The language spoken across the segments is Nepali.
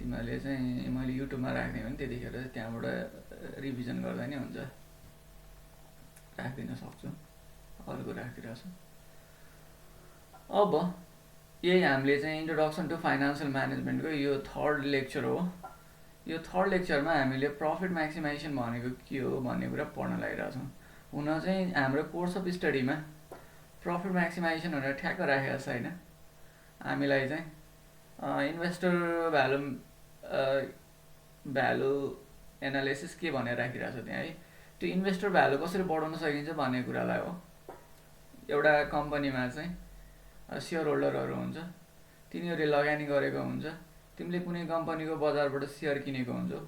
तिमीहरूले चाहिँ मैले युट्युबमा राख्ने हो भने त्यतिखेर त्यहाँबाट रिभिजन गर्दा नि हुन्छ। राखिदिन सक्छु, अर्को राखिदिरहेको छु। अब यही हामीले चाहिँ इन्ट्रोडक्सन टु फाइनेन्सियल म्यानेजमेन्टको यो 3rd लेक्चर हो। यो 3rd लेक्चरमा हामीले प्रफिट म्याक्सिमाइजेसन भनेको के हो भन्ने कुरा पढ्न लागिरहेको छौँ। हुन चाहिँ हाम्रो कोर्स अफ स्टडीमा प्रफिट म्याक्सिमाइजेसन भनेर ठ्याक्क राखेको छैन। हामीलाई चाहिँ इन्भेस्टर भ्यालु एनालिसिस के भनेर राखिरहेको छ त्यहाँ है। त्यो इन्भेस्टर भ्यालु कसरी बढाउन सकिन्छ भन्ने कुरालाई हो। एउटा कम्पनीमा चाहिँ सेयर होल्डरहरू हुन्छ, तिनीहरूले लगानी गरेको हुन्छ। तिमीले कुनै कम्पनीको बजारबाट सेयर किनेको हुन्छौ,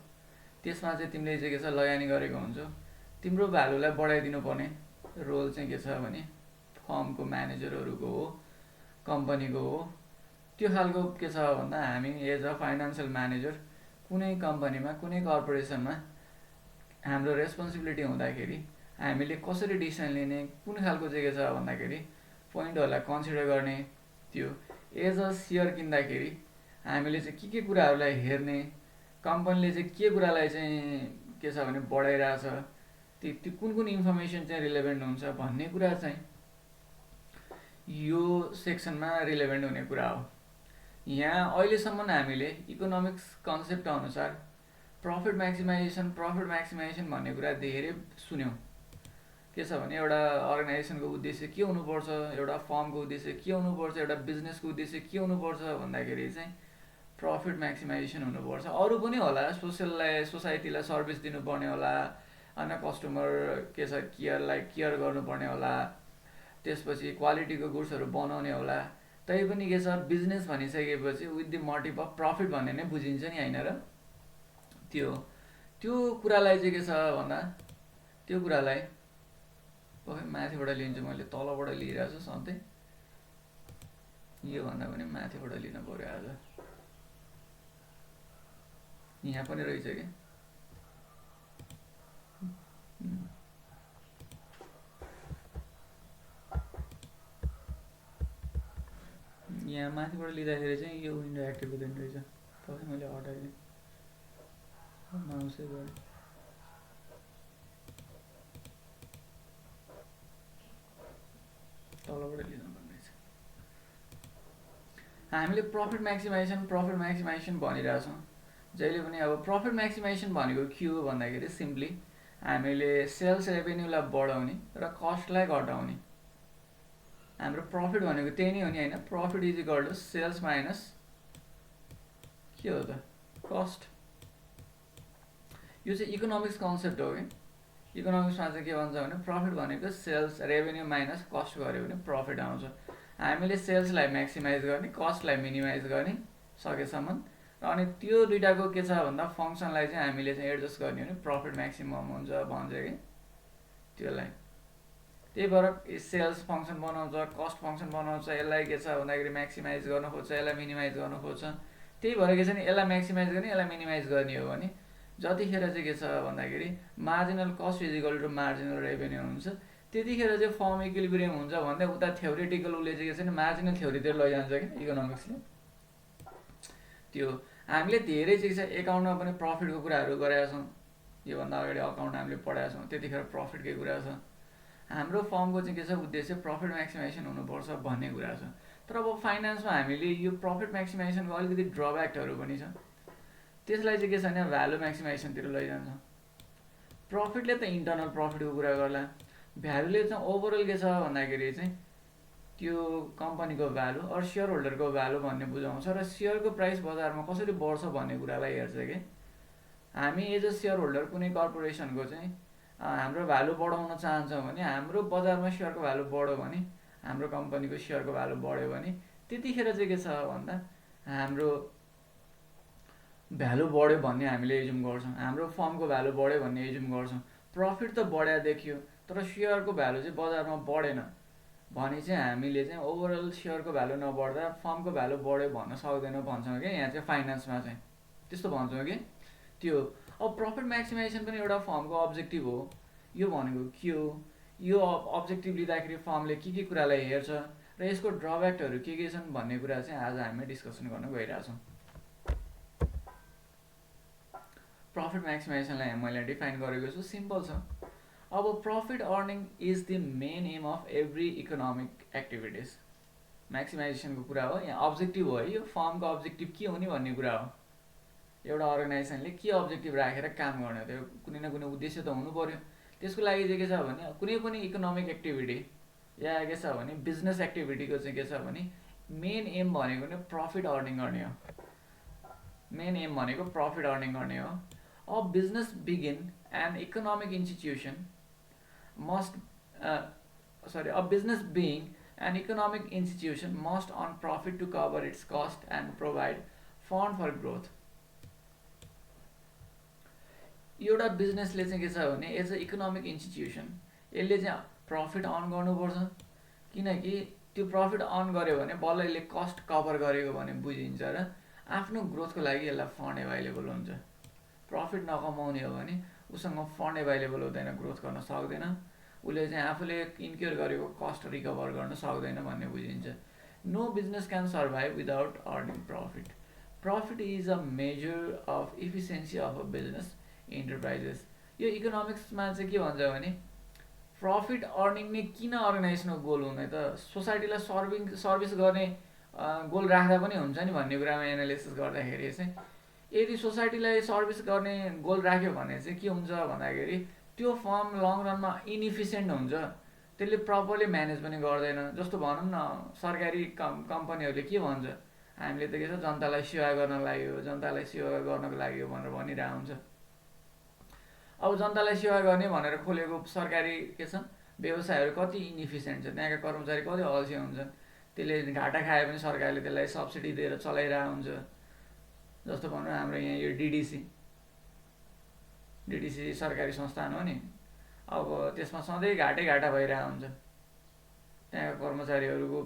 त्यसमा चाहिँ तिमीले चाहिँ के छ लगानी गरेको हुन्छौ। तिम्रो भ्यालुलाई बढाइदिनु पर्ने रोल चाहिँ के छ भने फर्मको म्यानेजरहरूको हो, कम्पनीको हो। त्यो खालको के छ भन्दा हामी एज अ फाइनेन्सियल म्यानेजर कुनै कम्पनीमा कुनै कर्पोरेसनमा हाम्रो रेस्पोन्सिबिलिटी हुँदाखेरि हामीले कसरी डिसिसन लिने, कुन खालको चाहिँ के छ भन्दाखेरि पोइन्टहरूलाई कन्सिडर गर्ने। त्यो एज अ सेयर किन्दाखेरि हामीले चाहिँ के कुराहरूलाई हेर्ने, कम्पनीले चाहिँ के कुरालाई चाहिँ के छ भने बढाइरहेछ, त्यो कुन इन्फर्मेसन चाहिँ रिलेभेन्ट हुन्छ भन्ने कुरा चाहिँ यो सेक्सनमा रिलेभेन्ट हुने कुरा हो। यहाँ अहिलेसम्म हामीले इकोनोमिक्स कन्सेप्ट अनुसार प्रफिट म्याक्सिमाइजेसन भन्ने कुरा धेरै सुन्यौँ। के छ भने एउटा अर्गनाइजेसनको उद्देश्य के हुनुपर्छ, एउटा फर्मको उद्देश्य के हुनुपर्छ, एउटा बिजनेसको उद्देश्य के हुनुपर्छ भन्दाखेरि चाहिँ प्रफिट म्याक्सिमाइजेसन हुनुपर्छ। अरू पनि होला, सोसाइटीलाई सर्भिस दिनुपर्ने होला, होइन कस्टमर के छ केयर गर्नुपर्ने होला, त्यसपछि क्वालिटीको गुड्सहरू बनाउने होला। तैपनि के छ बिजनेस भनिसकेपछि with the motive of profit भन्ने नै बुझिन्छ नि होइन र। त्यो कुरालाई चाहिँ के छ भन्दा त्यो कुरालाई माथिबाट लिन्छु, मैले तलबाट लिइरहेको छु सधैँ। यो भन्दा पनि माथिबाट लिन पर्यो आज। यहाँ पनि रहेछ कि यहाँ माथिबाट लिँदाखेरि चाहिँ यो विन्डो एक्टिभ हुँदैन रहेछ। तपाईँ मैले हटाइदिएँ, माउसै गरेँ। तलबाट लिनुपर्ने रहेछ। हामीले प्रफिट म्याक्सिमाइजेसन भनिरहेछौँ जहिले पनि। अब प्रफिट म्याक्सिमाइजेसन भनेको के हो भन्दाखेरि सिम्पली हामीले सेल्स रेभेन्यूलाई बढाउने र कस्टलाई घटाउने। हाम्रो प्रफिट भनेको त्यही नै हो नि होइन। Profit is equal to sales minus के हो त कस्ट। यो चाहिँ इकोनोमिक्स कन्सेप्ट हो कि। इकोनोमिक्समा चाहिँ के भन्छ भने प्रफिट भनेको सेल्स रेभेन्यू माइनस कस्ट गऱ्यो भने प्रफिट आउँछ। हामीले सेल्सलाई म्याक्सिमाइज गर्ने, कस्टलाई मिनिमाइज गर्ने सकेसम्म, र अनि त्यो दुइटाको के छ भन्दा फङ्सनलाई चाहिँ हामीले चाहिँ एडजस्ट गर्ने हो भने प्रफिट म्याक्सिमम हुन्छ भन्छ कि त्यसलाई। त्यही भएर सेल्स फङ्सन बनाउँछ, कस्ट फङ्सन बनाउँछ। यसलाई के छ भन्दाखेरि म्याक्सिमाइज गर्न खोज्छ, यसलाई मिनिमाइज गर्न खोज्छ। त्यही भएर के छ नि यसलाई म्याक्सिमाइज गर्ने, यसलाई मिनिमाइज गर्ने हो भने जतिखेर चाहिँ के छ भन्दाखेरि marginal cost is equal to marginal revenue हुन्छ, त्यतिखेर चाहिँ फर्म इक्विलिब्रियम हुन्छ भन्दै उता थ्योरिटिकल उसले चाहिँ के छ नि मार्जिनल थ्योरीतिर लैजान्छ कि इकोनोमिक्सले। त्यो हामीले धेरै चाहिँ छ एकाउन्टमा पनि प्रफिटको कुराहरू गरेका छौँ। योभन्दा अगाडि अकाउन्ट हामीले पढाएको छौँ, त्यतिखेर प्रफिटकै कुरा छ। हाम्रो फर्मको चाहिँ के छ उद्देश्य प्रफिट म्याक्सिमाइजेसन हुनुपर्छ भन्ने कुरा छ। तर अब फाइनेन्समा हामीले यो प्रफिट म्याक्सिमाइजेसनको अलिकति ड्रब्याकहरू पनि छ। त्यसलाई चाहिँ के छ भने भ्यालु म्याक्सिमाइजेसनतिर लैजान्छ। प्रफिटले त इन्टरनल प्रफिटको कुरा गर्ला, भ्यालुले चाहिँ ओभरअल के छ भन्दाखेरि चाहिँ त्यो कम्पनीको भ्यालु अरू सेयर होल्डरको भ्यालु भन्ने बुझाउँछ र सेयरको प्राइस बजारमा कसरी बढ्छ भन्ने कुरालाई हेर्छ कि। हामी एज अ सेयर होल्डर कुनै कर्पोरेसनको चाहिँ हाम्रो भ्यालु बढाउन चाहन्छौँ भने हाम्रो बजारमा सेयरको भ्यालु बढ्यो भने, हाम्रो कम्पनीको सेयरको भ्यालु बढ्यो भने त्यतिखेर चाहिँ के छ भन्दा हाम्रो भ्यालु बढ्यो भन्ने हामीले एजुम गर्छौँ, हाम्रो फर्मको भ्यालु बढ्यो भन्ने एजुम गर्छौँ। प्रफिट त बढ्या देखियो तर सेयरको भ्यालु चाहिँ बजारमा बढेन भने चाहिँ हामीले चाहिँ ओभरअल सेयरको भ्यालु नबढ्दा फर्मको भ्यालु बढ्यो भन्न सक्दैनौँ भन्छौँ कि। यहाँ चाहिँ फाइनेन्समा चाहिँ त्यस्तो भन्छौँ कि। त्यो अब प्रफिट म्याक्सिमाइजेसन पनि एउटा फर्मको अब्जेक्टिभ हो। यो भनेको के हो, यो अब्जेक्टिभ लिँदाखेरि फर्मले के कुरालाई हेर्छ र यसको ड्रब्याकहरू के छन् भन्ने कुरा चाहिँ आज हामी डिस्कसन गर्न गइरहेछौँ। प्रफिट म्याक्सिमाइजेसनलाई मैले डिफाइन गरेको छु, सिम्पल छ। अब profit earning is the main aim of every economic activities. म्याक्सिमाइजेसनको कुरा हो, यहाँ अब्जेक्टिभ हो है, यो फर्मको अब्जेक्टिभ के हो नि भन्ने कुरा हो। एउटा अर्गनाइजेसनले के अब्जेक्टिभ राखेर काम गर्ने, त्यो कुनै न कुनै उद्देश्य त हुनु पर्यो। त्यसको लागि चाहिँ के छ भने कुनै पनि इकोनोमिक एक्टिभिटी या के छ भने बिजनेस एक्टिभिटीको चाहिँ के छ भने मेन एम भनेको नै प्रफिट अर्निङ गर्ने हो। मेन एम भनेको प्रफिट अर्निङ गर्ने हो। A business begin an economic institution must a business being an economic institution must earn profit to cover its cost and provide fund for growth. एउटा बिजनेसले चाहिँ के छ भने एज अ इकोनोमिक इन्स्टिट्युसन यसले चाहिँ प्रफिट अर्न गर्नुपर्छ, किनकि त्यो प्रफिट अर्न गर्यो भने बल्ल यसले कस्ट कभर गरेको भने बुझिन्छ र आफ्नो ग्रोथको लागि यसलाई फन्ड एभाइलेबल हुन्छ। प्रफिट नकमाउने हो भने उसँग फन्ड एभाइलेबल हुँदैन, ग्रोथ गर्न सक्दैन, उसले चाहिँ आफूले इन्क्योर गरेको कस्ट रिकभर गर्न सक्दैन भन्ने बुझिन्छ। No business can survive without earning profit. Profit is a measure of efficiency of a business enterprises. यो इकोनोमिक्समा चाहिँ के भन्छ भने प्रफिट अर्निङ नै किन अर्गनाइजेसनको गोल हुने त, सोसाइटीलाई सर्भिस गर्ने गोल राख्दा पनि हुन्छ नि भन्ने कुरामा एनालिसिस गर्दाखेरि चाहिँ यदि सोसाइटीलाई सर्भिस गर्ने गोल राख्यो भने चाहिँ के हुन्छ भन्दाखेरि त्यो फर्म लङ रनमा इनइफिसियन्ट हुन्छ, त्यसले प्रपरली म्यानेज पनि गर्दैन। जस्तो भनौँ न सरकारी कम्पनीहरूले के भन्छ, हामीले त के छ जनतालाई सेवा गर्न लाग्यो, जनतालाई सेवा गर्नको लागि हो भनेर भनिरहेको हुन्छ। अब जनतालाई सेवा गर्ने भनेर खोलेको सरकारी के छ व्यवसायहरू कति इनइफिसियन्ट छ, त्यहाँका कर्मचारी कति अल्छी हुन्छन्, त्यसले घाटा खाए पनि सरकारले त्यसलाई सब्सिडी दिएर चलाइरहेको हुन्छ। जस्तो भनौँ हाम्रो यहाँ यो डिडिसी सरकारी संस्थान हो नि, अब त्यसमा सधैँ घाटा भइरहेको हुन्छ। त्यहाँका कर्मचारीहरूको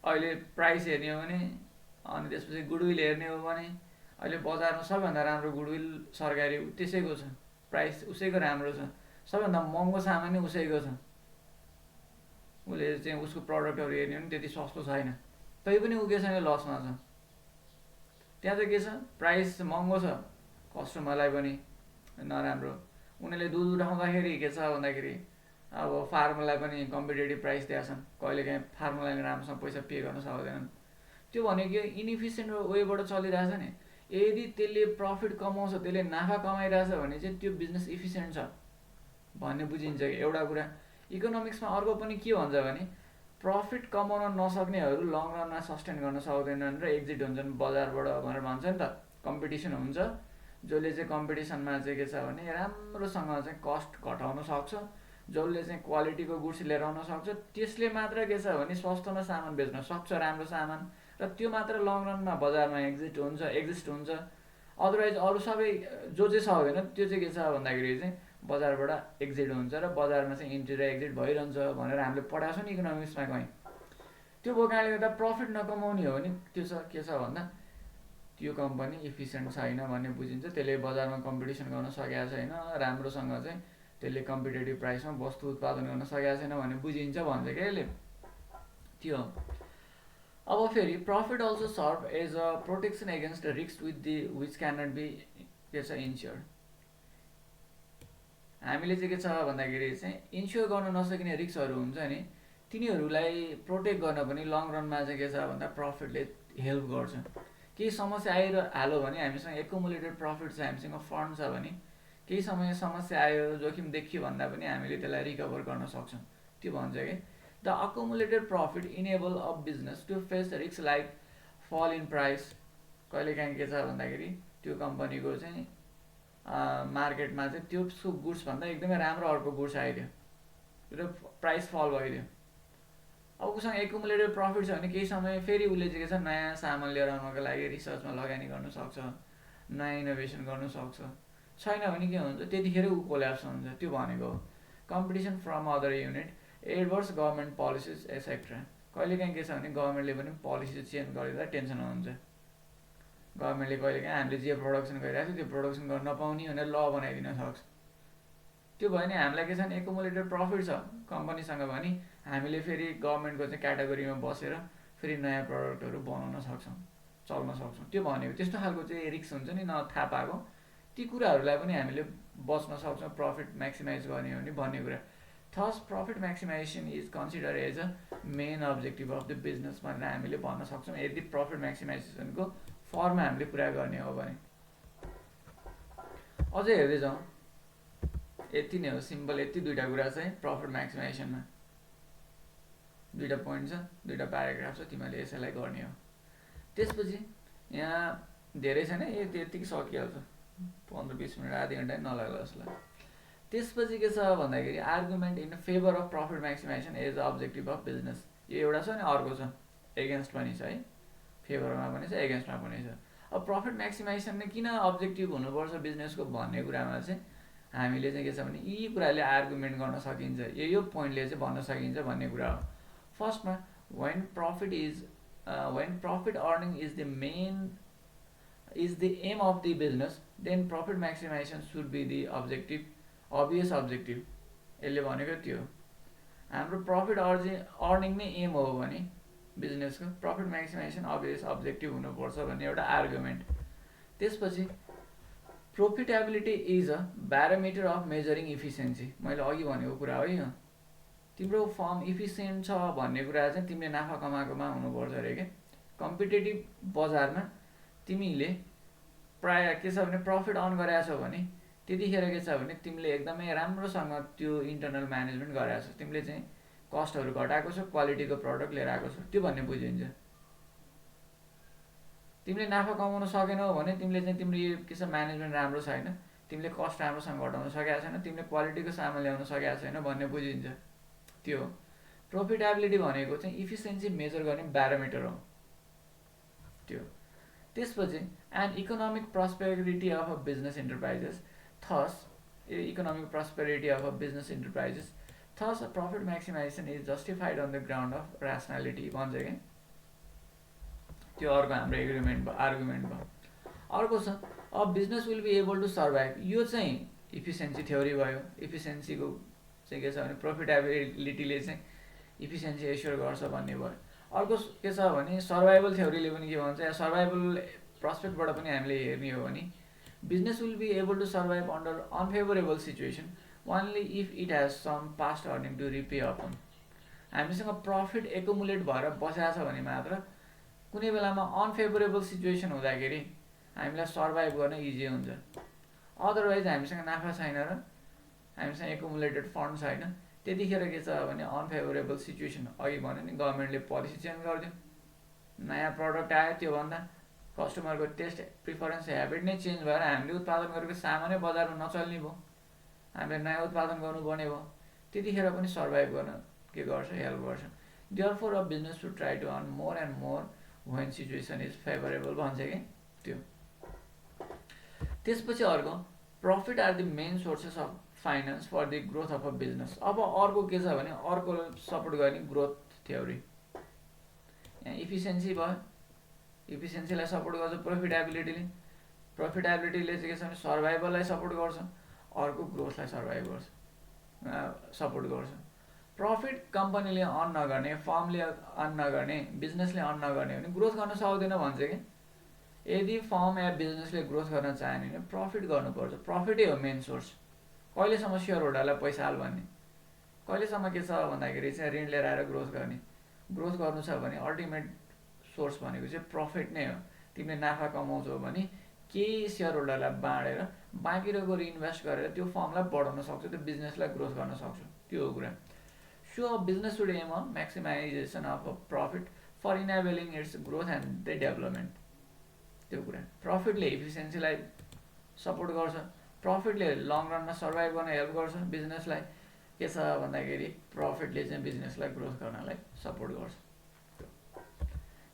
अहिले प्राइस हेर्ने हो भने, अनि त्यसपछि गुडविल हेर्ने हो भने अहिले बजारमा सबैभन्दा राम्रो गुडविल सरकारी त्यसैको छ, प्राइस उसैको राम्रो छ, सबैभन्दा महँगो सामान नै उसैको छ। उसले चाहिँ उसको प्रडक्टहरू हेर्ने हो भने त्यति सस्तो छैन, तैपनि ऊ के छैन लसमा छ। त्यहाँ चाहिँ के छ प्राइस महँगो छ, कस्टमरलाई पनि नराम्रो। उनीहरूले दुध उठाउँदाखेरि के छ भन्दाखेरि अब फार्मरलाई पनि कम्पिटेटिभ प्राइस दिएका छन्, कहिलेकाहीँ फार्मरलाई राम्रोसँग पैसा पे गर्न सक्दैनन्। त्यो भनेको इनइफिसियन्ट वेबाट चलिरहेछ नि। यदि त्यसले प्रफिट कमाउँछ, त्यसले नाफा कमाइरहेछ भने चाहिँ त्यो बिजनेस इफिसियन्ट छ भन्ने बुझिन्छ। एउटा कुरा इकोनोमिक्समा अर्को पनि के भन्छ भने प्रफिट कमाउन नसक्नेहरू लङ रनमा सस्टेन गर्न सक्दैनन् र एक्जिट हुन्छन् बजारबाट भनेर भन्छ नि त। कम्पिटिसन हुन्छ, जसले चाहिँ कम्पिटिसनमा चाहिँ के छ भने राम्रोसँग चाहिँ कस्ट घटाउन सक्छ, जसले चाहिँ क्वालिटीको गुड्स लिएर आउन सक्छ, त्यसले मात्र के छ भने सस्तोमा सामान बेच्न सक्छ, राम्रो सामान, र त्यो मात्र लङ रनमा बजारमा एक्जिस्ट हुन्छ। अदरवाइज अरू सबै जो चाहिँ सक्दैन त्यो चाहिँ के छ भन्दाखेरि चाहिँ बजारबाट एक्जिट हुन्छ र बजारमा चाहिँ इन्ट्री र एक्जिट भइरहन्छ भनेर हामीले पढाएको छौँ नि इकोनोमिक्समा कहीँ। त्यो कारणले गर्दा प्रफिट नकमाउने हो भने त्यो छ के छ भन्दा त्यो कम्पनी इफिसियन्ट छैन भन्ने बुझिन्छ। त्यसले बजारमा कम्पिटिसन गर्न सकेको छैन, राम्रोसँग चाहिँ त्यसले कम्पिटेटिभ प्राइसमा वस्तु उत्पादन गर्न सकेको छैन भन्ने बुझिन्छ भन्छ क्या यसले। त्यो अब फेरि profit also serve as a protection against risk which cannot be के छ इन्स्योर्ड। हामीले चाहिँ के छ भन्दाखेरि चाहिँ इन्स्योर गर्न नसकिने रिस्कहरू हुन्छ नि, तिनीहरूलाई प्रोटेक्ट गर्न पनि लङ रनमा चाहिँ के छ भन्दा प्रफिटले हेल्प गर्छ। केही समस्या आइहाल्यो भने हामीसँग एकुमुलेटेड प्रफिट छ, हामीसँग फन्ड छ भने केही समय समस्या आयो, जोखिम देखियो भन्दा पनि हामीले त्यसलाई रिकभर गर्न सक्छौँ। त्यो भन्छ कि the accumulated profit enable a business to face risk like fall in price. कहिलेकाहीँ के छ भन्दाखेरि त्यो कम्पनीको चाहिँ मार्केटमा चाहिँ त्यो गुड्सभन्दा एकदमै राम्रो अर्को गुड्स आइदियो र प्राइस फल भइदियो। अब उसँग एकुमुलेटेड प्रफिट छ भने केही समय फेरि उसले चाहिँ के छ नयाँ सामान लिएर आउनको लागि रिसर्चमा लगानी गर्न सक्छ, नयाँ इनोभेसन गर्न सक्छ। छैन भने के हुन्छ त्यतिखेर ऊ कोल्याप्स हुन्छ। त्यो भनेको हो competition from other unit, adverse government policies etcetera. कहिलेकाहीँ के छ भने गभर्मेन्टले पनि पोलिसी चेन्ज गरिदिँदा टेन्सन हुन्छ। गभर्मेन्टले कहिलेकाहीँ हामीले जे प्रोडक्सन गरिरहेको छ त्यो प्रोडक्सन गर्न नपाउने भनेर ल बनाइदिन सक्छ। त्यो भयो भने हामीलाई के छ भने एकुमुलेटेड प्रफिट छ कम्पनीसँग भने हामीले फेरि गभर्मेन्टको चाहिँ क्याटेगोरीमा बसेर फेरि नयाँ प्रडक्टहरू बनाउन सक्छौँ, चल्न सक्छौँ। त्यो भनेको त्यस्तो खालको चाहिँ रिस्क हुन्छ नि, न थाहा पाएको ती कुराहरूलाई पनि हामीले बच्न सक्छौँ प्रफिट म्याक्सिमाइज गर्ने हो भने भन्ने कुरा। Thus profit maximization is consider as a main objective of the business भनेर हामीले भन्न सक्छौँ यदि प्रफिट म्याक्सिमाइजेसनको फर्ममा हामीले कुरा गर्ने हो भने। अझै हेर्दै जाउँ, यति नै हो सिम्पल, यति दुईवटा कुरा चाहिँ प्रफिट म्याक्सिमाइजेसनमा दुईवटा पोइन्ट छ, दुईवटा प्याराग्राफ छ, तिमीले यसैलाई गर्ने हो। त्यसपछि यहाँ धेरै छैन, यतिकै सकिहाल्छ, 15-20 मिनट आधी घन्टा नलाग्ला जस्तो लाग्छ। त्यसपछि के छ भन्दाखेरि argument in favour of profit maximization as a objective of business, यो एउटा छ अनि अर्को छ एगेन्स्ट पनि छ है, फेभरमा पनि छ एगेन्स्टमा पनि छ। अब प्रफिट म्याक्सिमाइजेसन नै किन अब्जेक्टिभ हुनुपर्छ बिजनेसको भन्ने कुरामा चाहिँ हामीले चाहिँ के छ भने यी कुराले आर्गुमेन्ट गर्न सकिन्छ, यो पोइन्टले चाहिँ भन्न सकिन्छ भन्ने कुरा हो। फर्स्टमा when profit earning is the aim of the business, then profit maximization should be the obvious objective। यसले भनेको त्यो हाम्रो प्रफिट अर्निङ नै एम हो भने बिजनेसको प्रफिट म्याक्सिमाइजेसन अभियस अब्जेक्टिभ हुनुपर्छ भन्ने एउटा आर्गुमेन्ट। त्यसपछि profitability is a barometer of measuring efficiency, मैले अघि भनेको कुरा हो यो। तिम्रो फर्म इफिसियन्ट छ भन्ने कुरा चाहिँ तिमीले नाफा कमाएकोमा हुनुपर्छ अरे क्या। कम्पिटेटिभ बजारमा तिमीले प्रायः के छ भने प्रफिट अर्न गरेका छौ भने त्यतिखेर के छ भने तिमीले एकदमै राम्रोसँग त्यो इन्टरनल म्यानेजमेन्ट गरेका छौ, तिमीले चाहिँ कस्टहरू घटाएको छौ, क्वालिटीको प्रडक्ट लिएर आएको छौ, त्यो भन्ने बुझिन्छ। तिमीले नाफा कमाउन सकेनौ भने तिमीले चाहिँ तिम्रो के छ म्यानेजमेन्ट राम्रो छैन, तिमीले कस्ट राम्रोसँग घटाउन सकेका छैन, तिमीले क्वालिटीको सामान ल्याउन सकेका छैन भन्ने बुझिन्छ। त्यो प्रोफिटेबिलिटी भनेको चाहिँ इफिसियन्सी मेजर गर्ने ब्यारोमिटर हो त्यो। त्यसपछि and economic prosperity of a business enterprises, thus economic prosperity of a business enterprises, thus profit maximization is justified on the ground of rationality भन्छ क्या। त्यो अर्को हाम्रो आर्गुमेन्ट भयो। अर्को छ a business will be able to survive, यो चाहिँ इफिसियन्सी थ्योरी भयो। इफिसियन्सीको चाहिँ के छ भने प्रोफिटेबिलिटीले चाहिँ इफिसियन्सी एस्योर गर्छ भन्ने भयो। अर्को के छ भने सर्भाइभल थ्योरीले पनि के भन्छ, या सर्भाइभल प्रस्पेक्टबाट पनि हामीले हेर्ने हो भने business will be able to survive under unfavourable situation only if it has some past earning to repay upon. हामीसँग प्रफिट एकुमुलेट भएर बसेको छ भने मात्र कुनै बेलामा अनफेभरेबल सिचुएसन हुँदाखेरि हामीलाई सर्भाइभ गर्न इजी हुन्छ। अदरवाइज हामीसँग नाफा छैन र हामीसँग एकुमुलेटेड फन्ड छैन, त्यतिखेर के छ भने अनफेभरेबल सिचुएसन, अघि भन्यो नि गभर्मेन्टले पोलिसी चेन्ज गरिदियो, नयाँ प्रडक्ट आयो, त्योभन्दा कस्टमरको टेस्ट प्रिफरेन्स ह्याबिट नै चेन्ज भएर हामीले उत्पादन गरेको सामानै बजारमा नचल्ने भयो, हामीले नयाँ उत्पादन गर्नुपर्ने भयो, त्यतिखेर पनि सर्भाइभ गर्न के गर्छ, हेल्प गर्छ। Therefore a business to try to earn more and more when situation is favourable भन्छ कि त्यो। त्यसपछि अर्को profit are the main sources of finance for the growth of a business. अब अर्को के छ भने अर्को सपोर्ट गर्ने ग्रोथ थ्योरी, यहाँ इफिसियन्सी भयो, इफिसियन्सीलाई सपोर्ट गर्छ प्रोफिटेबिलिटीले, प्रोफिटेबिलिटीले चाहिँ के छ भने सर्भाइभललाई सपोर्ट गर्छ, अर्को ग्रोथलाई सपोर्ट गर्छ। प्रफिट कम्पनीले अर्न नगर्ने, फर्मले अर्न नगर्ने, बिजनेसले अर्न नगर्ने भने ग्रोथ गर्न सक्दैन भन्छ कि। यदि फर्म या बिजनेसले ग्रोथ गर्न चाहने भने प्रफिट गर्नुपर्छ, प्रफिटै हो मेन सोर्स। कहिलेसम्म सेयर होल्डरलाई पैसा हाल भन्ने, कहिलेसम्म के छ भन्दाखेरि चाहिँ ऋण लिएर आएर ग्रोथ गर्ने। ग्रोथ गर्नु छ भने अल्टिमेट सोर्स भनेको चाहिँ प्रफिट नै हो। तिमीले नाफा कमाउँछौ भने केही सेयर होल्डरलाई बाँडेर बाँकी रहेको रिइन्भेस्ट गरेर त्यो फर्मलाई बढाउन सक्छौ, त्यो बिजनेसलाई ग्रोथ गर्न सक्छौ, त्यो हो कुरा। So a business should aim a maximization of a profit for enabling its growth and the development, त्यो कुरा। प्रफिटले इफिसियन्सीलाई सपोर्ट गर्छ, प्रफिटले लङ रनमा सर्भाइभ गर्न हेल्प गर्छ बिजनेसलाई, के छ भन्दाखेरि प्रफिटले चाहिँ बिजनेसलाई ग्रोथ गर्नलाई सपोर्ट गर्छ।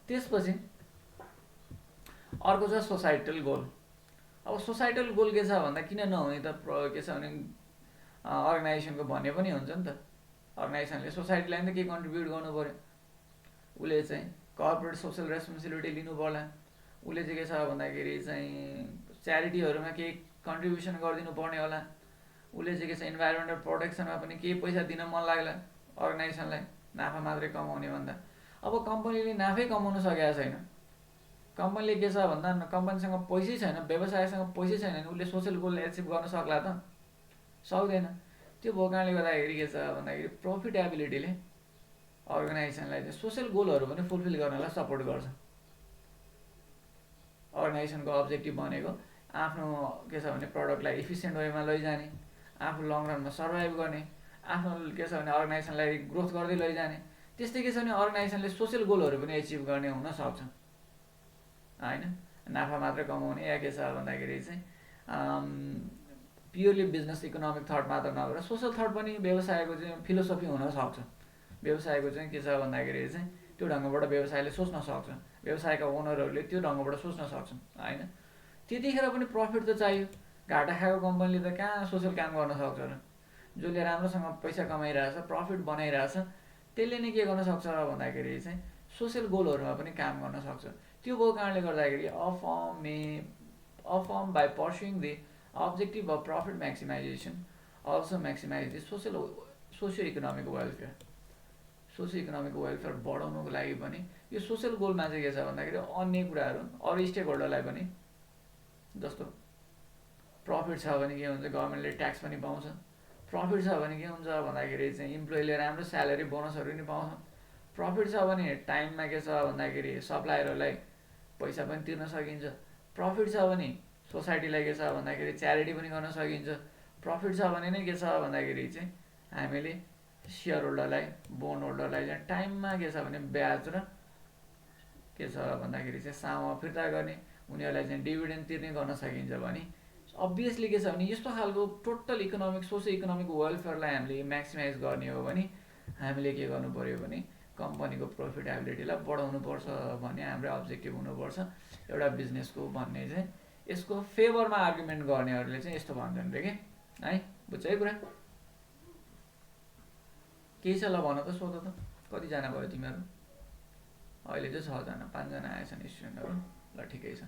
त्यसपछि अर्को छ सोसाइटल गोल। अब सोसाइटल गोल के छ भन्दा किन नहुने त, के छ भने अर्गनाइजेसनको भन्ने पनि हुन्छ नि त, अर्गनाइजेसनले सोसाइटीलाई नि त केही कन्ट्रिब्युट गर्नु पऱ्यो, उसले चाहिँ कर्पोरेट सोसल रेस्पोन्सिबिलिटी लिनु पर्ला, उसले चाहिँ के छ भन्दाखेरि चाहिँ च्यारिटीहरूमा केही कन्ट्रिब्युसन गरिदिनु पर्ने होला, उसले चाहिँ के छ इन्भाइरोमेन्टल प्रोटेक्सनमा पनि केही पैसा दिन मन लाग्ला अर्गनाइजेसनलाई, नाफा मात्रै कमाउने भन्दा। अब कम्पनीले नाफै कमाउन सकेको छैन, कम्पनीले के छ भन्दा कम्पनीसँग पैसै छैन, व्यवसायसँग पैसै छैन भने उसले सोसल गोल एचिभ गर्न सक्ला त? सक्दैन। त्यो भएको कारणले गर्दाखेरि के छ भन्दाखेरि प्रफिटेबिलिटीले अर्गनाइजेसनलाई चाहिँ सोसल गोलहरू पनि फुलफिल गर्नलाई सपोर्ट गर्छ। अर्गनाइजेसनको अब्जेक्टिभ भनेको आफ्नो के छ भने प्रडक्टलाई इफिसियन्ट वेमा लैजाने, आफू लङ रनमा सर्भाइभ गर्ने, आफ्नो के छ भने अर्गनाइजेसनलाई ग्रोथ गर्दै लैजाने। त्यस्तै के छ भने अर्गनाइजेसनले सोसल गोलहरू पनि एचिभ गर्ने हुन सक्छ होइन। नाफा मात्र कमाउने या के छ भन्दाखेरि चाहिँ प्योरली बिजनेस इकोनोमिक थट मात्र नभएर सोसल थट पनि व्यवसायको चाहिँ फिलोसफी हुनसक्छ। व्यवसायको चाहिँ के छ भन्दाखेरि चाहिँ त्यो ढङ्गबाट व्यवसायले सोच्न सक्छ, व्यवसायका ओनरहरूले त्यो ढङ्गबाट सोच्न सक्छन् होइन। त्यतिखेर पनि प्रफिट त चाहियो। घाटा खाएको कम्पनीले त कहाँ सोसल काम गर्न सक्छ र? जसले राम्रोसँग पैसा कमाइरहेछ, प्रफिट बनाइरहेछ, त्यसले नै के गर्न सक्छ भन्दाखेरि चाहिँ सोसल गोलहरूमा पनि काम गर्न सक्छ। त्यो भएको कारणले गर्दाखेरि a firm by pursuing the objective of profit maximization also maximize the socio economic welfare. Socio economic welfare बढाउनुको लागि पनि यो सोसल गोलमा चाहिँ के छ भन्दाखेरि अन्य कुराहरू अरू स्टेक होल्डरलाई पनि, जस्तो प्रफिट छ भने के हुन्छ, गभर्मेन्टले ट्याक्स पनि पाउँछ। प्रफिट छ भने के हुन्छ भन्दाखेरि चाहिँ इम्प्लोइले राम्रो स्यालेरी बोनसहरू पनि पाउँछ। प्रफिट छ भने टाइममा के छ भन्दाखेरि सप्लायरहरूलाई पैसा पनि तिर्न सकिन्छ। प्रफिट छ भने सोसाइटीलाई के छ भन्दाखेरि च्यारिटी पनि गर्न सकिन्छ। प्रफिट छ भने नै के छ भन्दाखेरि चाहिँ हामीले सेयर होल्डरलाई, बोन्ड होल्डरलाई चाहिँ टाइममा के छ भने ब्याज र के छ भन्दाखेरि चाहिँ सामा फिर्ता गर्ने, उनीहरूलाई चाहिँ डिभिडेन्ड तिर्ने गर्न सकिन्छ भने अभियसली के छ भने यस्तो खालको टोटल इकोनोमिक सोसियो इकोनोमिक वेलफेयरलाई हामीले म्याक्सिमाइज गर्ने हो भने हामीले के गर्नु पर्यो भने कम्पनीको प्रफिटेबिलिटीलाई बढाउनु पर्छ भन्ने हाम्रो अब्जेक्टिभ हुनुपर्छ एउटा बिजनेसको भन्ने चाहिँ यसको फेभरमा आर्गुमेन्ट गर्नेहरूले चाहिँ यस्तो भन्छन् रे के है। बुझ्छ है कुरा? केही छ ल भन त, सोध त। कतिजना भयो तिमीहरू? अहिले चाहिँ 6 जना 5 जना आएछन् स्टुडेन्टहरू। ल ठिकै छ।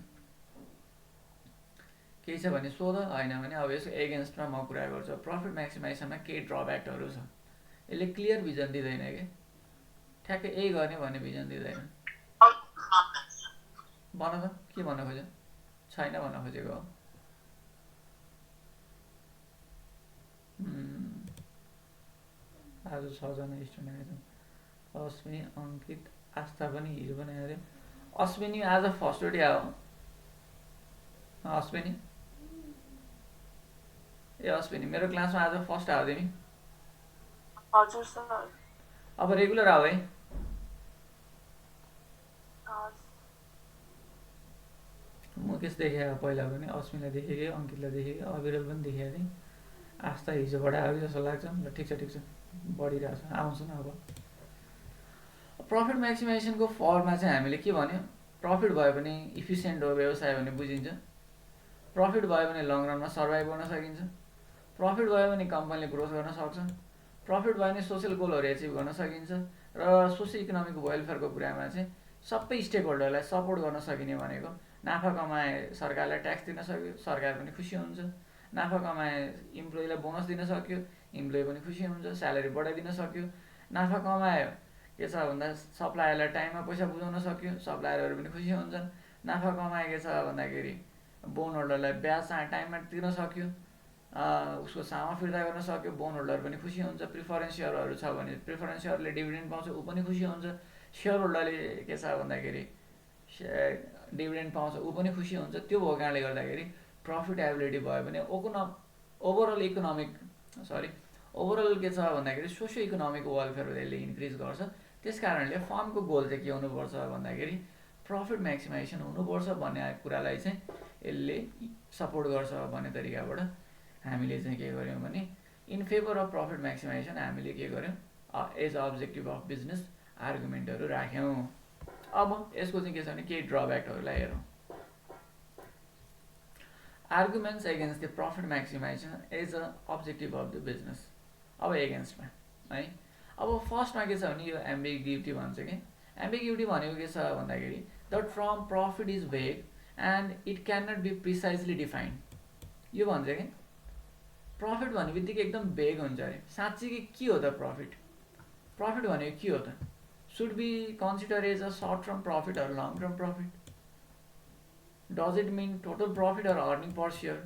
केही छ भने सोध, होइन भने अब यसको एगेन्स्टमा म कुरा गर्छु। प्रफिट म्याक्सिमाइजेसनमा केही ड्रब्याकहरू छ। यसले क्लियर भिजन दिँदैन कि ठ्याक्कै यही गर्ने भन्ने भिजन दिँदैन। भन त के भन्न खोज्यो? छैन भन्न खोजेको हो। आज 6 जना स्टुडेन्ट आएछन्। अश्विनी, अङ्कित, आस्था पनि हिजो पनि आयो अरे। अश्विनी आज फर्स्ट डे आयो। अश्विनी ए अश्विनी मेरो क्लासमा आज फर्स्ट आयो तिमी? हजुर सर। अब रेगुलर आऊ है। मुकेश देखेँ पहिला पनि, अश्विनीलाई देखेँ, अङ्कितलाई देखेँ, अविरल पनि देखेँ थिएँ। आस्था हिजोबाट आयो जस्तो लाग्छ। ल ठिक छ बढिरहेछ, आउँछ न। अब प्रफिट म्याक्सिमाइजेसनको फर्ममा चाहिँ हामीले के भन्यो? प्रफिट भयो भने इफिसियन्ट हो व्यवसाय भन्ने बुझिन्छ। प्रफिट भयो भने लङ रनमा सर्भाइभ गर्न सकिन्छ। प्रफिट भयो भने कम्पनीले ग्रोथ गर्न सक्छ। प्रफिट भयो भने सोसियल गोलहरू एचिभ गर्न सकिन्छ। र सोसियो इकोनोमिक वेलफेयरको कुरामा चाहिँ सबै स्टेक होल्डरलाई सपोर्ट गर्न सकिने भनेको नाफा कमाए सरकारलाई ट्याक्स दिन सक्यो, सरकार पनि खुसी हुन्छ। नाफा कमाए इम्प्लोइलाई बोनस दिन सक्यो, इम्प्लोइ पनि खुसी हुन्छ, स्यालेरी बढाइदिन सक्यो। नाफा कमायो के छ भन्दा सप्लायरलाई टाइममा पैसा बुझाउन सक्यो, सप्लायरहरू पनि खुसी हुन्छन्। नाफा कमाए के छ भन्दाखेरि बोन्ड होल्डरलाई ब्याज टाइममा तिर्न सक्यो, उसको सामा फिर्ता गर्न सक्यो, बोन्ड होल्डर पनि खुसी हुन्छ। प्रिफरेन्स सेयरहरू छ भने प्रिफरेन्स सेयरले डिभिडेन्ड पाउँछ, ऊ पनि खुसी हुन्छ। सेयर होल्डरले के छ भन्दाखेरि डिभिडेन्ड पाउँछ, ऊ पनि खुसी हुन्छ। त्यो भएको कारणले गर्दाखेरि प्रफिटेबिलिटी भयो भने ओभरअल के छ भन्दाखेरि सोसियो इकोनोमिक वेलफेयर यसले इन्क्रिज गर्छ। त्यस कारणले फर्मको गोल चाहिँ के हुनुपर्छ भन्दाखेरि प्रफिट म्याक्सिमाइजेसन हुनुपर्छ भन्ने कुरालाई चाहिँ यसले सपोर्ट गर्छ भन्ने तरिकाबाट हामीले चाहिँ के गर्यौँ भने in favour of profit maximisation हामीले के गर्यौँ एज अब्जेक्टिभ अफ बिजनेस आर्गुमेन्टहरू राख्यौँ। अब यसको चाहिँ के छ भने केही ड्रब्याकहरूलाई हेरौँ। Arguments against the profit maximization as a objective of the business. अब एगेन्स्टमा है, अब फर्स्टमा के छ भने यो एम्बिग्युटी भन्छ कि एम्बिग्युटी भनेको के छ भन्दाखेरि the term profit is vague and it can not be precisely defined. यो भन्छ कि प्रफिट भन्ने बित्तिकै एकदम भेग हुन्छ अरे। साँच्चै के हो त प्रफिट? प्रफिट भनेको के हो त? Should be consider as a short term profit or long term profit? Does it mean total profit or earning per share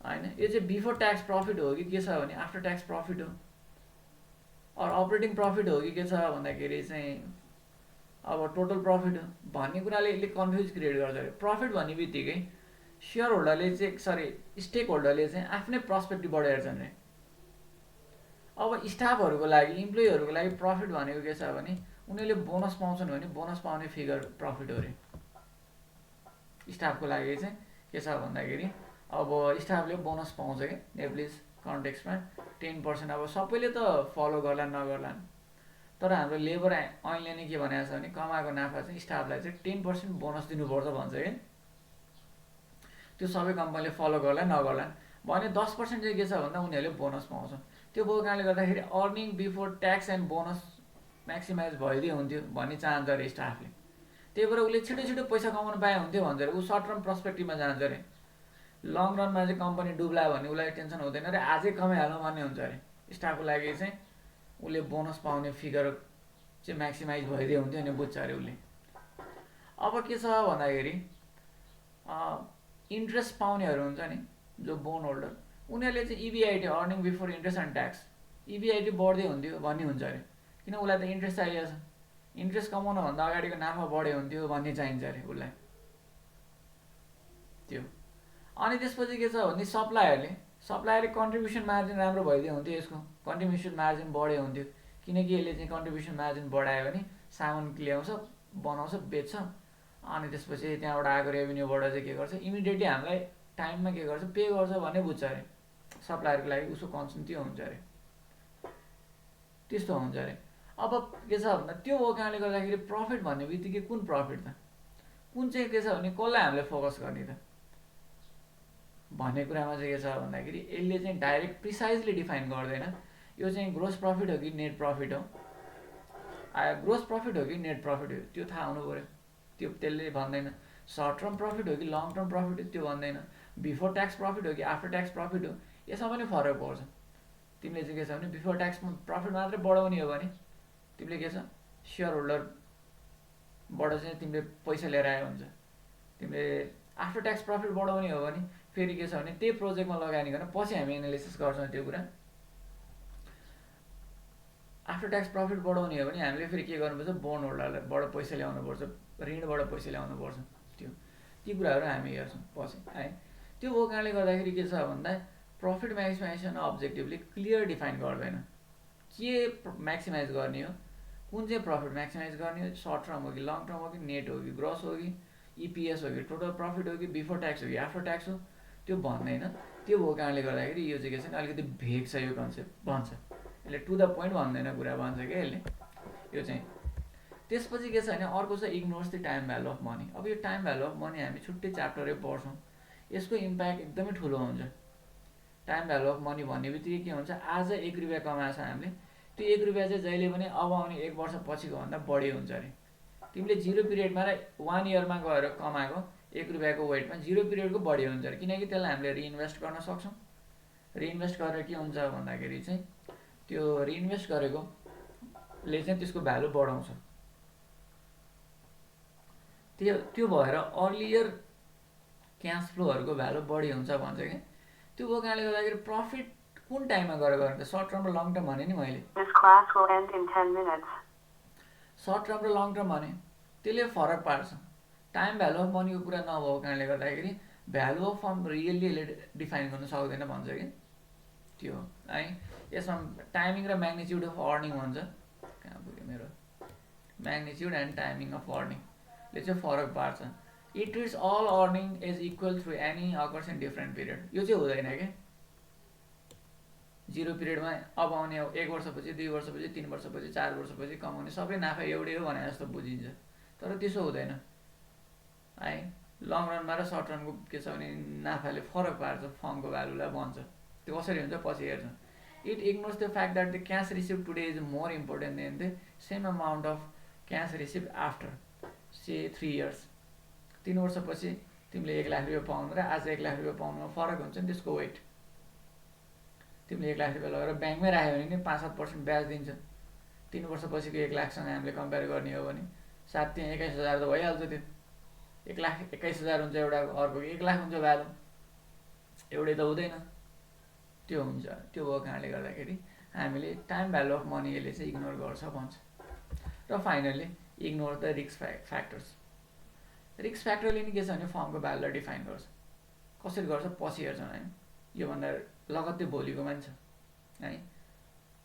होइन, यो चाहिँ बिफोर ट्याक्स प्रफिट हो कि के छ भने आफ्टर ट्याक्स प्रफिट हो, अर अपरेटिङ प्रफिट हो कि के छ भन्दाखेरि चाहिँ अब टोटल प्रफिट हो भन्ने कुराले यसले कन्फ्युज क्रिएट गर्छ अरे। प्रफिट भन्ने बित्तिकै सेयर होल्डरले चाहिँ सरी स्टेक होल्डरले चाहिँ आफ्नै पर्सपेक्टिभबाट हेर्छन् रे। अब स्टाफहरूको लागि इम्प्लोइहरूको लागि प्रफिट भनेको के छ भने उनीहरूले बोनस पाउँछन् भने बोनस पाउने फिगर प्रफिट हो अरे। स्टाफको लागि चाहिँ के छ भन्दाखेरि अब स्टाफले बोनस पाउँछ कि नेप्लिज कन्टेक्स्टमा 10%। अब सबैले त फलो गर्लान् नगर्लान्, तर हाम्रो लेबर ऐनले नै के भनेको छ भने कमाएको नाफा चाहिँ स्टाफलाई चाहिँ 10% बोनस दिनुपर्छ भन्छ कि। त्यो सबै कम्पनीले फलो गर्ला नगर्लान् भने 10% चाहिँ के छ भन्दा उनीहरूले बोनस पाउँछ। त्यो भएको कारणले गर्दाखेरि earning before tax and bonus maximize भइदिए हुन्थ्यो भन्ने चाहन्छ अरे स्टाफले। त्यही भएर उसले छिटो छिटो पैसा कमाउनु पाए हुन्थ्यो भन्छ अरे। ऊ सर्ट टर्म पर्सपेक्टिभमा जान्छ अरे। लङ रनमा चाहिँ कम्पनी डुब्ला भन्ने उसलाई टेन्सन हुँदैन अरे, आजै कमाइहालौँ भन्ने हुन्छ अरे। स्टाफको लागि चाहिँ उसले बोनस पाउने फिगर चाहिँ म्याक्सिमाइज भइदिए हुन्थ्यो अनि बुझ्छ अरे उसले। अब के छ भन्दाखेरि इन्ट्रेस्ट पाउनेहरू हुन्छ नि जो बोन होल्डर, उनीहरूले चाहिँ EBIT earning before interest and tax EBIT बढ्दै हुन्थ्यो भन्ने हुन्छ अरे। किन उसलाई त इन्ट्रेस्ट चाहिएको छ, इन्ट्रेस्ट कमाउनुभन्दा अगाडिको नाफा बढ्यो हुन्थ्यो भन्ने चाहिन्छ अरे उसलाई त्यो। अनि त्यसपछि के छ भने सप्लायरले कन्ट्रिब्युसन मार्जिन राम्रो भइदियो हुन्थ्यो, यसको कन्ट्रिब्युसन मार्जिन बढ्यो हुन्थ्यो। किनकि यसले चाहिँ कन्ट्रिब्युसन मार्जिन बढायो भने सामान ल्याउँछ बनाउँछ बेच्छ, अनि त्यसपछि त्यहाँबाट आएको रेभेन्यूबाट चाहिँ के गर्छ इमिडिएटली हामीलाई टाइममा के गर्छ पे गर्छ भन्ने बुझ्छ अरे। सप्लायरको लागि उसको कन्सर्न त्यो हुन्छ अरे, त्यस्तो हुन्छ अरे। अब के छ भन्दा त्यो भएको कारणले गर्दाखेरि प्रफिट भन्ने बित्तिकै कुन प्रफिट त, कुन चाहिँ के छ भने कसलाई हामीले फोकस गर्ने त भन्ने कुरामा चाहिँ के छ भन्दाखेरि यसले चाहिँ डाइरेक्ट प्रिसाइजली डिफाइन गर्दैन। यो चाहिँ ग्रोस प्रफिट हो कि नेट प्रफिट हो, ग्रोस प्रफिट हो कि नेट प्रफिट हो त्यो थाहा हुनु पऱ्यो। त्यो त्यसले भन्दैन सर्ट टर्म प्रफिट हो कि लङ टर्म प्रफिट हो त्यो भन्दैन, बिफोर ट्याक्स प्रफिट हो कि आफ्टर ट्याक्स प्रफिट हो यसमा पनि फरक पर्छ। तिमीले चाहिँ के छ भने बिफोर ट्याक्स प्रफिट मात्रै बढाउने हो भने तिमीले के छ सेयर होल्डरबाट चाहिँ तिमीले पैसा लिएर आयो हुन्छ। तिमीले आफ्टर ट्याक्स प्रफिट बढाउने हो भने फेरि के छ भने त्यही प्रोजेक्टमा लगानी गर्न पछि हामी एनालिसिस गर्छौँ त्यो कुरा। आफ्टर ट्याक्स प्रफिट बढाउने हो भने हामीले फेरि के गर्नुपर्छ बोन्ड होल्डरबाट पैसा ल्याउनुपर्छ, ऋणबाट पैसा ल्याउनुपर्छ। त्यो ती कुराहरू हामी हेर्छौँ पछि है। त्यो भएको कारणले गर्दाखेरि के छ भन्दा प्रफिट म्याक्सिमाइजेसन अब्जेक्टिभले क्लियर डिफाइन गर्दैन के म्याक्सिमाइज गर्ने हो, कुन चाहिँ प्रफिट म्याक्सिमाइज गर्ने हो, सर्ट टर्म हो कि लङ टर्म हो कि नेट हो कि ग्रोस हो कि इपिएस हो कि टोटल प्रफिट हो कि बिफोर ट्याक्स हो कि आफ्टर ट्याक्स हो त्यो भन्दैन। त्यो भएको कारणले गर्दाखेरि यो चाहिँ के छ भने अलिकति भेग छ यो कन्सेप्ट भन्छ, यसले टु द पोइन्ट भन्दैन कुरा भन्छ क्या यसले यो चाहिँ। त्यसपछि के छ भने अर्को छ ignores the time value of money. अब यो टाइम भ्यालु अफ मनी हामी छुट्टै च्याप्टरै पढ्छौँ, यसको इम्प्याक्ट एकदमै ठुलो हुन्छ। टाइम भ्यालु अफ मनी भन्ने बित्तिकै के हुन्छ आज 1 रुपियाँ कमाएछ हामीले, त्यो 1 रुपियाँ चाहिँ जहिले पनि अब आउने 1 वर्ष पछिको भन्दा बढी हुन्छ अरे। तिमीले 0 पिरियडमा र 1 इयरमा गएर कमाएको 1 रुपियाँको वेटमा 0 पिरियडको बढी हुन्छ अरे, किनकि त्यसलाई हामीले रिइन्भेस्ट गर्न सक्छौँ। रिइन्भेस्ट गरेर के हुन्छ भन्दाखेरि चाहिँ त्यो रिइन्भेस्ट गरेकोले चाहिँ त्यसको भ्यालु बढाउँछ। त्यो भएर अर्लियर क्यास फ्लोहरूको भ्यालु बढी हुन्छ भन्छ कि। त्यो भएको कारणले गर्दाखेरि प्रफिट कुन टाइममा गएर गर्ने त सर्ट टर्म र लङ टर्म भने नि मैले सर्ट टर्म र लङ टर्म भने त्यसले फरक पार्छ। टाइम भ्यालु अफ मनीको कुरा नभएको कारणले गर्दाखेरि भ्यालु अफ फर्म रियल्ली यसले डिफाइन गर्न सक्दैन भन्छ कि त्यो है। यसमा टाइमिङ र म्याग्निच्युड अफ अर्निङ भन्छ, कहाँ पुग्यो मेरो म्याग्निच्युड एन्ड टाइमिङ अफ अर्निङले चाहिँ फरक पार्छ। It treats all earning is equal through any occurs in different period. यो चाहिँ हुँदैन कि 0 पिरियडमा अब आउने 1 वर्षपछि 2 वर्षपछि 3 वर्षपछि 4 वर्षपछि कमाउने सबै नाफा एउटै हो भने जस्तो बुझिन्छ, तर त्यसो हुँदैन है। लङ रनमा र सर्ट रनको के छ भने नाफाले फरक पार्छ फर्मको भ्यालुलाई भन्छ। त्यो कसरी हुन्छ पछि हेर्छौँ। It ignores the fact that the cash receive today is more important then the same amount of cash receive after say 3 years. 3 वर्षपछि तिमीले 1 लाख रुपियाँ पाउनु र आज 1 लाख रुपियाँ पाउनुमा फरक हुन्छ नि त्यसको वेट। तिमीले 1 लाख रुपियाँ लगेर ब्याङ्कमै राख्यो भने नि 5-7% ब्याज दिन्छ। 3 वर्षपछिको 1 लाखसँग हामीले कम्पेयर गर्ने हो भने साथ त्यहाँ 21,000 त भइहाल्छ त्यो 1,21,000 हुन्छ एउटा, अर्को 1,00,000 हुन्छ भ्यालु, एउटै त हुँदैन। त्यो हुन्छ। त्यो भएको कारणले गर्दाखेरि हामीले टाइम भ्यालु अफ मनी यसले चाहिँ इग्नोर गर्छ भन्छ। र finally ignore the risk factors. Risk फ्याक्टरले नि के छ भने फर्मको भ्यालुलाई डिफाइन गर्छ। कसरी गर्छ पछि हेर्छौँ है, योभन्दा लगत्तै भोलिको मान्छ है।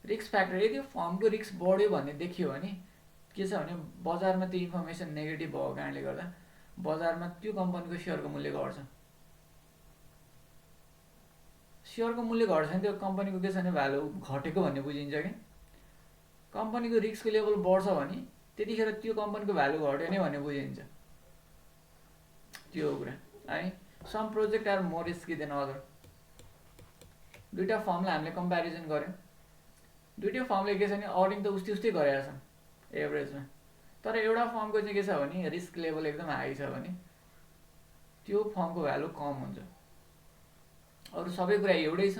रिस्क फ्याक्टर यदि फर्मको रिस्क बढ्यो भन्ने देखियो भने के छ भने बजारमा त्यो इन्फर्मेसन नेगेटिभ भएको कारणले गर्दा बजारमा त्यो कम्पनीको सेयरको मूल्य घट्छ। सेयरको मूल्य घट्छ भने त्यो कम्पनीको के छ भने भ्यालु घटेको भन्ने बुझिन्छ कि कम्पनीको रिस्कको लेभल बढ्छ भने त्यतिखेर त्यो कम्पनीको भ्यालु घट्यो नै भन्ने बुझिन्छ। त्यो हो कुरा है। Some project are more risky than other. दुईवटा फर्मलाई हामीले कम्पेरिजन गऱ्यौँ। दुईवटै फर्मले के छ भने अर्निङ त उस्तै गरेका छन् एभरेजमा, तर एउटा फर्मको चाहिँ के छ भने रिस्क लेभल एकदम हाई छ भने त्यो फर्मको भ्यालु कम हुन्छ। अरू सबै कुरा एउटै छ,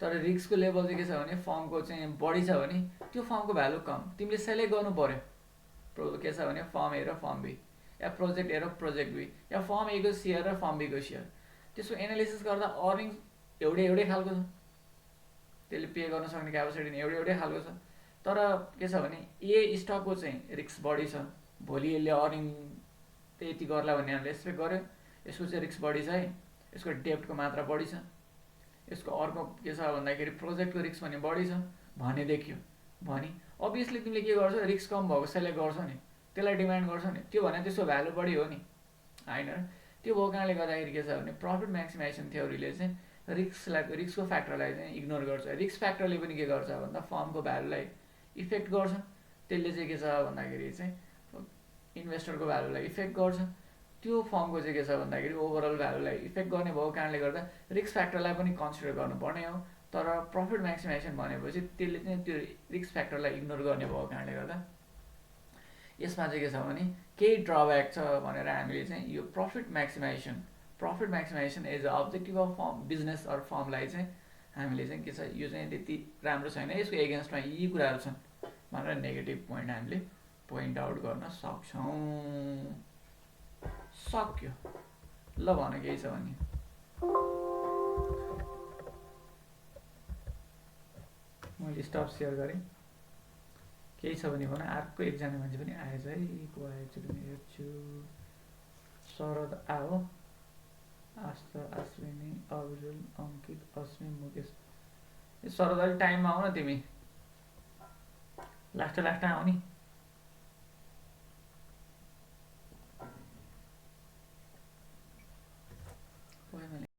तर रिस्कको लेभल चाहिँ के छ भने फर्मको चाहिँ बढी छ भने त्यो फर्मको भ्यालु कम। तिमीले सेलेक्ट गर्नु पर्यो के छ भने फर्म ए र फर्म बी, या प्रोजेक्ट ए र प्रोजेक्ट बी, या फर्म ए को सेयर र फर्म बी को सेयर। त्यसको एनालिसिस गर्दा अर्निङ एउटै खालको छ, त्यसले पे गर्न सक्ने क्यापेसिटी नि एउटै खालको छ। तर के छ भने ए स्टकको चाहिँ रिस्क बढी छ, भोलि यसले अर्निङ त्यति गर्ला भन्ने हामीले एक्सपेक्ट गर्यो, यसको चाहिँ रिस्क बढी छ है, यसको डेप्टको मात्रा बढी छ। यसको अर्को के छ भन्दाखेरि प्रोजेक्टको रिस्क पनि बढी छ भने देखियो भने अभियसली तिमीले के गर्छौ, रिस्क कम भएको सेलेक्ट गर्छौ नि, त्यसलाई डिमान्ड गर्छौ नि, त्यो भने त्यसको भ्यालु बढी हो नि होइन र। त्यो भएको कारणले गर्दाखेरि के छ भने प्रफिट म्याक्सिमाइजेसन थ्योरीले चाहिँ रिस्कको फ्याक्टरलाई चाहिँ इग्नोर गर्छ। रिस्क फ्याक्टरले पनि के गर्छ भन्दा फर्मको भ्यालुलाई इफेक्ट गर्छ। त्यसले चाहिँ के छ भन्दाखेरि चाहिँ इन्भेस्टरको भ्यालुलाई इफेक्ट गर्छ। त्यो फर्मको चाहिँ के छ भन्दाखेरि ओभरअल भ्यालुलाई इफेक्ट गर्ने भएको कारणले गर्दा रिस्क फ्याक्टरलाई पनि कन्सिडर गर्नुपर्ने हो। तर प्रफिट म्याक्सिमाइजेसन भनेपछि त्यसले चाहिँ त्यो रिस्क फ्याक्टरलाई इग्नोर गर्ने भएको कारणले गर्दा यसमा चाहिँ के छ भने केही ड्रब्याक छ भनेर हामीले चाहिँ यो profit maximization as a objective of firm business or फर्मलाई चाहिँ हामीले चाहिँ के छ यो चाहिँ त्यति राम्रो छैन, यसको एगेन्स्टमा यी कुराहरू छन् भनेर नेगेटिभ पोइन्ट हामीले पोइन्ट आउट गर्न सक्छौँ। सक्यो ल भन केही छ भने। मैले स्टप सेयर गरेँ, केही छ भने भन। अर्को एकजना मान्छे पनि आएछ है, को आएछ भने हेर्छु। शरद आओ, आस्था, अश्विनी, अब्दुल, अङ्कित, अस्मी, मुकेश। शरद अलिक टाइममा आऊ न तिमी, लास्ट आऊ नि।